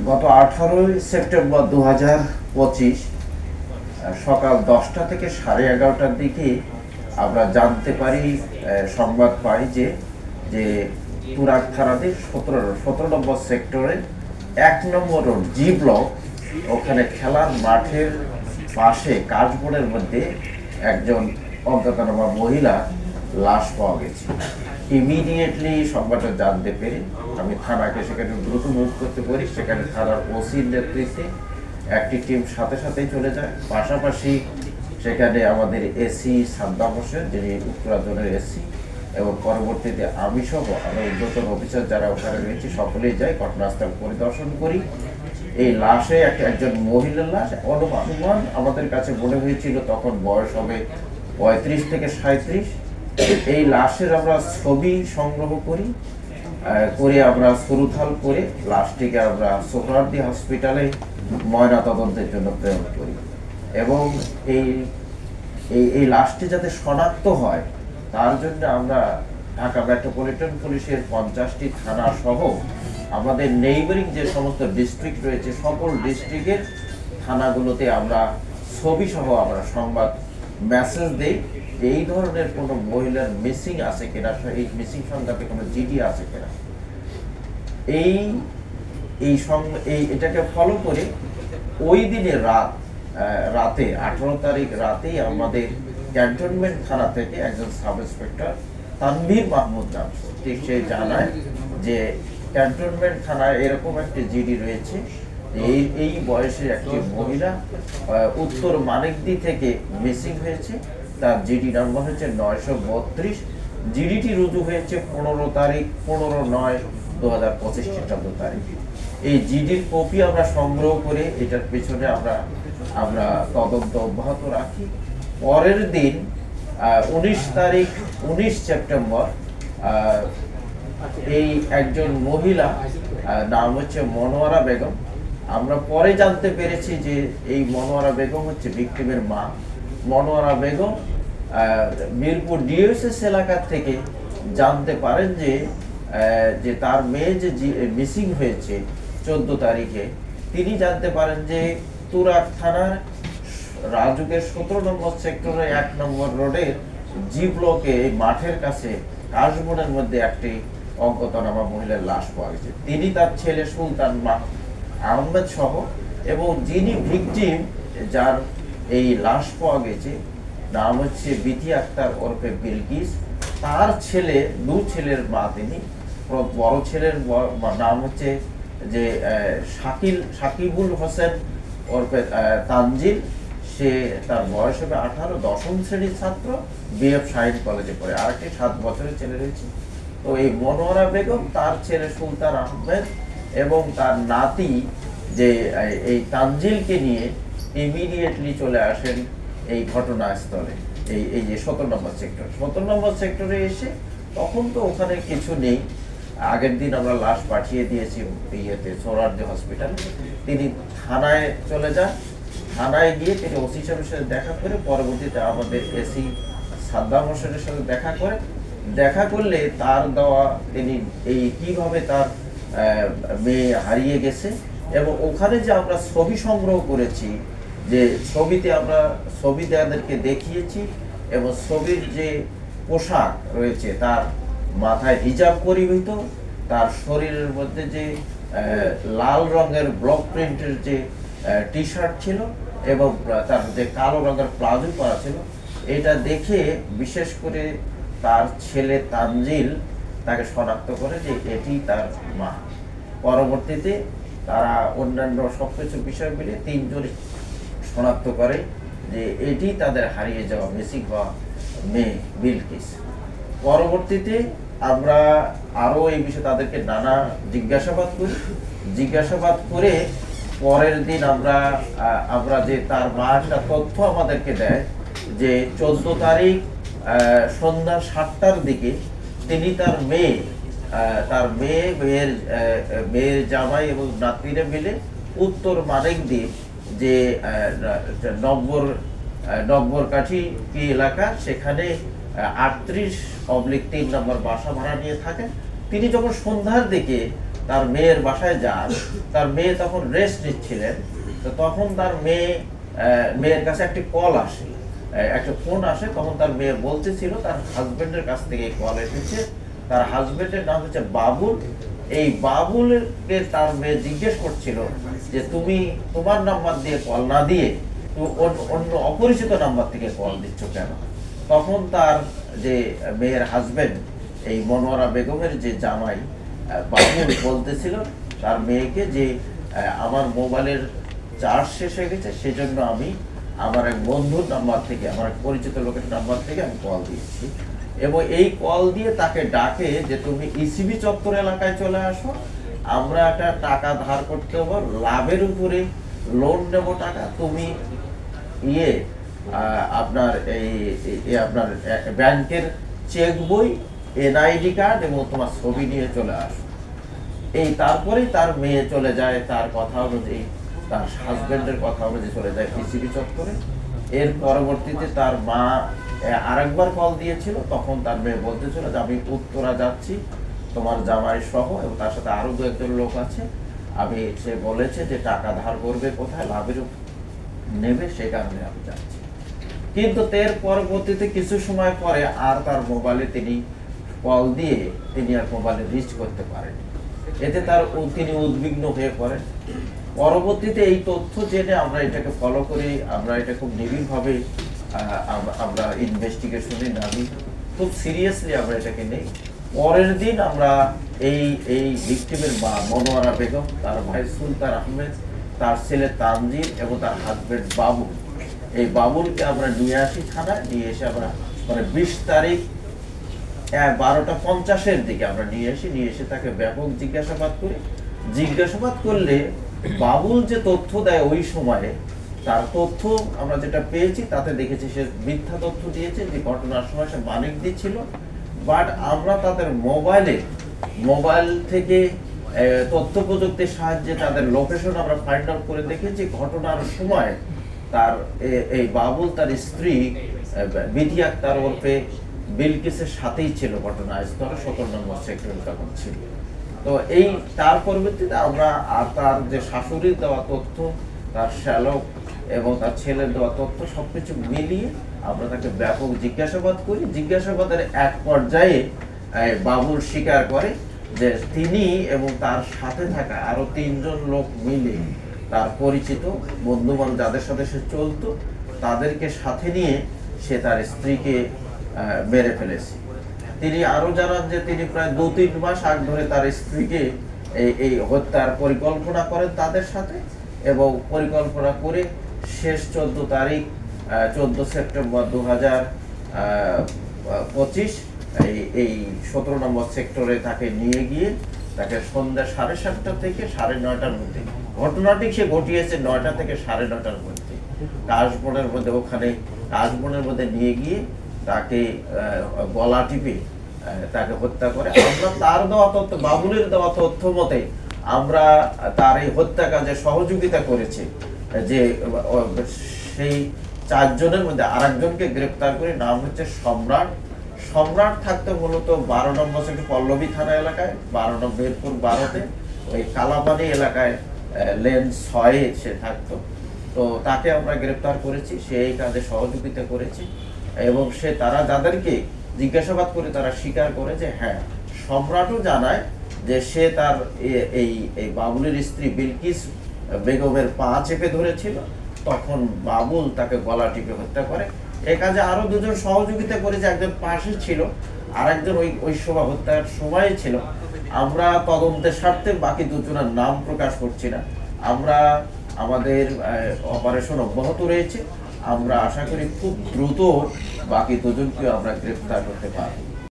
গত 18 সেপ্টেম্বর 2025 সকাল 10টা থেকে 11:30টার দিকে আমরা জানতে পারি, সংবাদ পাই যে যে তুরাগ থানাতে 17 নম্বর সেক্টরে 1 নম্বর রোড জি ব্লক, ওখানে খেলার মাঠের পাশে কাশবনের মধ্যে একজন অজ্ঞাতনামা মহিলা লাশ পাওয়া গেছে। ইমিডিয়েটলি সংবাদটা জানতে পেরে আমি থানাকে সেখানে দ্রুত মুভ করতে পারি। সেখানে থানার ওসির নেতৃত্বে একটি টিম সাথে সাথেই চলে যায়। পাশাপাশি সেখানে আমাদের এসি সাদ্দাম হোসেন, যিনি উত্তরা জোনের এসি, এবং পরবর্তীতে আমি সহ আমরা ঊর্ধ্বতন অফিসার যারা ওখানে রয়েছে সকলেই যাই, ঘটনাস্থল পরিদর্শন করি। এই লাশে একজন মহিলার লাশ। অনুমান আমাদের কাছে মনে হয়েছিল তখন বয়স হবে 35 থেকে 37। এই লাশের আমরা ছবি সংগ্রহ করি, আমরা সুরুথাল করে লাশটিকে আমরা সোহরাওয়ার্দী হসপিটালে ময়নাতদন্তের জন্য প্রেরণ করি। এবং এই লাশটি যাতে শনাক্ত হয় তার জন্য আমরা ঢাকা মেট্রোপলিটন পুলিশের 50টি থানা সহ আমাদের নেইবারিং যে সমস্ত ডিস্ট্রিক্ট রয়েছে সকল ডিস্ট্রিক্টের থানাগুলোতে আমরা ছবি সহ আমরা সংবাদ মেসেজ দেই যে এই ধরনের কোনো মহিলার মিসিং আছে কিনা, এই মিসিং সংক্রান্ত কোনো জিডি আছে কিনা। এটাকে ফলো করে ওই দিনের রাতে 18 তারিখ রাতেই আমাদের ক্যান্টনমেন্ট থানা থেকে একজন সাব ইন্সপেক্টর তানভীর মাহমুদ নাম, সে জানায় যে ক্যান্টনমেন্ট থানায় এরকম একটি জিডি রয়েছে, এই বয়সের একটি মহিলা উত্তর মানিকদি থেকে মিসিং হয়েছে। তার জিডি নাম্বার হচ্ছে 932। জিডিটি রুজু হয়েছে 15/9/2025 খ্রিস্টাব্দ তারিখ। এই জিডির কপি আমরা সংগ্রহ করে এটার পেছনে আমরা তদন্ত অব্যাহত রাখি। পরের দিন 19 সেপ্টেম্বর এই একজন মহিলা, নাম হচ্ছে মনোয়ারা বেগম। আমরা পরে জানতে পেরেছি যে এই মনোয়ারা বেগম হচ্ছে ভিকটিমের মা। মনোয়ারা বেগম মিরপুর ডিএসএস এলাকা থেকে জানতে পারেন যে তার মেয়ে যে মিসিং হয়েছে 14 তারিখে, তিনি জানতে পারেন যে তুরাগ থানার রাজুকের 17 নম্বর সেক্টরে 1 নম্বর রোডের জি ব্লকে মাঠের কাছে কাশবনের মধ্যে একটি অজ্ঞাতনামা মহিলার লাশ পাওয়া গেছে। তিনি তার ছেলে সুলতান আহমেদ সহ, এবং যিনি ভিকটিম, যার এই লাশ পাওয়া গেছে, নাম হচ্ছে বিথি আক্তার ওরফে বিলকিস। তার দু ছেলের মা তিনি। বড় ছেলের নাম হচ্ছে যে সাকিবুল হোসেন ওরফে তানজিল, সে তার বয়স হবে 18, 10ম শ্রেণীর ছাত্র, বিএফ শাহিন কলেজে পড়ে। আরেকটি 7 বছরের ছেলে রয়েছে। তো এই মনোয়ারা বেগম, তার ছেলে সুলতান আহমেদ এবং তার নাতি যে এই তানজিলকে নিয়ে ইমিডিয়েটলি চলে আসেন এই ঘটনাস্থলে। এই যে 17 নম্বর সেক্টরে এসে তখন তো ওখানে কিছু নেই। আগের দিন আমরা লাশ পাঠিয়ে দিয়েছি সোহরাওয়ার্দী হসপিটাল। তিনি থানায় চলে যান। থানায় গিয়ে তিনি ওসি সাহেবের সাথে দেখা করে পরবর্তীতে আমাদের এসি সাদ্দাম হোসেনের সাথে দেখা করলে তার দেওয়া তিনি কিভাবে তার মেয়ে হারিয়ে গেছে, এবং ওখানে যে আমরা ছবি সংগ্রহ করেছি, যে ছবি তাদেরকে দেখিয়েছি, এবং ছবির যে পোশাক রয়েছে তার মাথায় হিজাব পরিহিত, তার শরীরের মধ্যে যে লাল রঙের ব্লক প্রিন্টের যে টি শার্ট ছিল এবং তার যে কালো রঙের প্লাজো পরা ছিল, এটা দেখে বিশেষ করে তার ছেলে তানজিল তাকে শনাক্ত করে যে এটি তার মা। পরবর্তীতে তারা অন্যান্য সবকিছু বিষয় মিলে 3 জন শনাক্ত করে যে এটি তাদের হারিয়ে যাওয়া মিসিং হওয়া মেয়ে বিলকিস। পরবর্তীতে আমরা আরো এই বিষয়ে তাদেরকে নানা জিজ্ঞাসাবাদ করে পরের দিন আমরা যে তার মা একটা তথ্য আমাদেরকে দেয় যে 14 তারিখ সন্ধ্যা 7টার দিকে তিনি তার মেয়ের জামাই এবং নাতিরা মিলে উত্তর মানিকদি যে নব্বরকাঠি কি এলাকা, সেখানে 38/3 নম্বর বাসা ভাড়া নিয়ে থাকেন। তিনি যখন সন্ধ্যার দিকে তার মেয়ের বাসায় যান। তার মেয়ে তখন রেস্ট নিচ্ছিলেন। তো তখন তার মেয়ের কাছে একটি কল আসে, একটা ফোন আসে। তখন তার মেয়ে বলতেছিল তার হাজবেন্ডের কাছ থেকে কল এসেছে। তার হাজবেন্ডের নাম হচ্ছে বাবুল। এই বাবুলকে তার মেয়ে জিজ্ঞেস করছিল যে তুমি তোমার নাম্বার দিয়ে কল না দিয়ে অন্য অপরিচিত নাম্বার থেকে কল দিচ্ছ কেন? তখন তার যে মেয়ের হাজবেন্ড, এই মনোয়ারা বেগমের যে জামাই বাবুল, বলতেছিল তার মেয়েকে যে আমার মোবাইলের চার্জ শেষ হয়ে গেছে, সেজন্য আমি আমার এক বন্ধুর নাম্বার থেকে, আমার এক পরিচিত লোকের নাম্বার থেকে আমি কল দিয়েছি। এবং এই কল দিয়ে তাকে ডাকে যে তুমি ইসিবি চত্বর এলাকায় চলে আসো, আমরা একটা টাকা ধার করতে হবো, লাভের উপরে লোন নেব টাকা, তুমি আপনার আপনার ব্যাংকের চেক বই, এনআইডি কার্ড এবং তোমার ছবি নিয়ে চলে আসো। তারপরেই তার মেয়ে চলে যায় তার কথা অনুযায়ী, তার হাজবেন্ডের কথা অনুযায়ী চলে যায় ইসিবি চত্বরে। এর পরবর্তীতে তার মা আরেকবার কল দিয়েছিল। তখন তার মেয়ে বলতেছিল যে আমি উত্তরা যাচ্ছি তোমার জামাই সহ, এবং তার সাথে আরো দু একজন লোক আছে। সে বলেছে যে টাকা ধার করবে কোথায়, লাভের নেবে, সেই কারণে আমি যাচ্ছি। কিন্তু এর পরবর্তীতে কিছু সময় পরে আর তার মোবাইলে তিনি কল দিয়ে তিনি আর মোবাইলে রিচ করতে পারেন। এতে তিনি উদ্বিগ্ন হয়ে পড়েন। পরবর্তীতে এই তথ্য জেনে আমরা এটাকে ফলো করি, আমরা এটা খুব নিবিড়ভাবে আমরা ইনভেস্টিগেশনে নামি, খুব সিরিয়াসলি আমরা এটাকে নেই। পরের দিন আমরা এই ভিকটিমের মা মনোয়ারা বেগম, তার ভাই সুলতান আহমেদ, তার ছেলে তানজির এবং তার হাজবেন্ড বাবুল, এই বাবুলকে আমরা নিয়ে আসি থানায়। নিয়ে এসে আমরা 20 তারিখ 12:50 দিকে আমরা নিয়ে এসে তাকে ব্যাপক জিজ্ঞাসাবাদ করলে বাবুল যে তথ্য দেয় ওই সময়ে, তার তথ্য আমরা যেটা পেয়েছি তাতে দেখেছি সে মিথ্যা তথ্য দিয়েছে, যে ঘটনার সময় সে মানিক দিচ্ছিল। বাট আমরা তাদের মোবাইল থেকে তথ্য প্রযুক্তির সাহায্যে তাদের লোকেশন আমরা ফাইন্ড আউট করে দেখেছি। ঘটনার সময় তার এই বাবুল তার স্ত্রী বিধি আক্তার ওরফে বিলকিসের সাথেই ছিল ঘটনাস্থলে, 17 নম্বর সেক্টরে তখন ছিল। তো তার পরবর্তীতে আমরা আর তার যে শাশুড়ির দেওয়া তথ্য, তার শ্যালক এবং তার ছেলের দেওয়া তথ্য সবকিছু মিলিয়ে আমরা তাকে ব্যাপক জিজ্ঞাসাবাদ করি। জিজ্ঞাসাবাদের এক পর্যায়ে বাবুল স্বীকার করে যে তিনি এবং তার সাথে থাকা আরো 3 জন লোক মিলে, তার পরিচিত বন্ধু বান্ধব যাদের সাথে সে চলতো, তাদেরকে সাথে নিয়ে সে তার স্ত্রীকে মেরে ফেলেছে। তিনি আরো জানান যে তিনি প্রায় 2-3 মাস আগ ধরে তার স্ত্রীকে এই হত্যার পরিকল্পনা করেন তাদের সাথে, এবং পরিকল্পনা করে শেষ 14 সেপ্টেম্বর 2025 এই 17 নম্বর সেক্টরে তাকে নিয়ে গিয়ে তাকে সন্ধ্যা 7:30 থেকে 9:30-র মধ্যে, ঘটনাটি সে ঘটিয়েছে 9টা থেকে 9:30-র মধ্যে, কাশবনের মধ্যে নিয়ে গিয়ে তাকে গলা টিপে তাকে হত্যা করে। আমরা তার দেওয়া তথ্য, বাবুলের দেওয়া তথ্য মতে আমরা তার এই হত্যা কাজে সহযোগিতা করেছি, যে সেই 4 জনের মধ্যে আরেকজনকে গ্রেফতার করে, নাম হচ্ছে সম্রাট থাকতো মূলত 12 নম্বর সেক্টর পল্লবী থানা এলাকায়, 12 নম্বর মেহেরপুর 12-তে, ওই কালাপানি এলাকায় লেন 6-এ সে থাকতো। তো তাকে আমরা গ্রেফতার করেছি, সে এই কাজে সহযোগিতা করেছে, এবং তারা যাদেরকে জিজ্ঞাসাবাদ করে তারা স্বীকার করে যে হ্যাঁ, সম্রাটও জানায় যে সে তার এই বাবুলের স্ত্রী বিলকিস বেগমের পা চেপে ধরেছিল, তখন বাবুল তাকে গলা টিপে হত্যা করে। এ কাজে আরো 2 জন সহযোগিতা করেছে, একজন পাশে ছিল, আর একজন ওই সময় হত্যার সময় ছিল। আমরা তদন্তের স্বার্থে বাকি 2 জনের নাম প্রকাশ করছি না। আমাদের অপারেশন অব্যাহত রয়েছে। আমরা আশা করি খুব দ্রুত বাকি 2 জনকে আমরা গ্রেফতার করতে পারব।